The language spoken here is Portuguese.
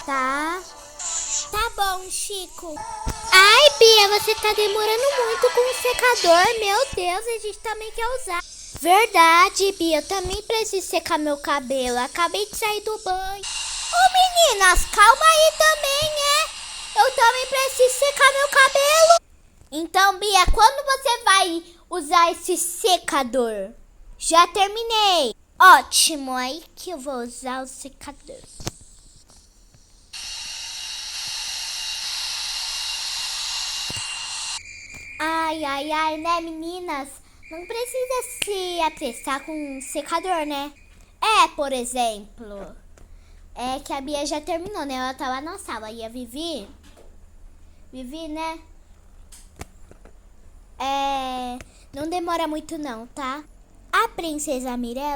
tá? Tá bom, Chico. Ai, Bia, você tá demorando muito com o secador. Meu Deus, a gente também quer usar. Verdade, Bia, eu também preciso secar meu cabelo. Acabei de sair do banho. Ô, meninas, calma aí também, Eu também preciso secar meu cabelo. Então, Bia, quando você vai usar esse secador? Já terminei. Ótimo, aí que eu vou usar o secador. Ai, ai, ai, né, meninas? Não precisa se apressar com um secador, né? Por exemplo, é que a Bia já terminou, né? Ela tá lá na sala e a Vivi, né? Não demora muito não, tá? A princesa Mirella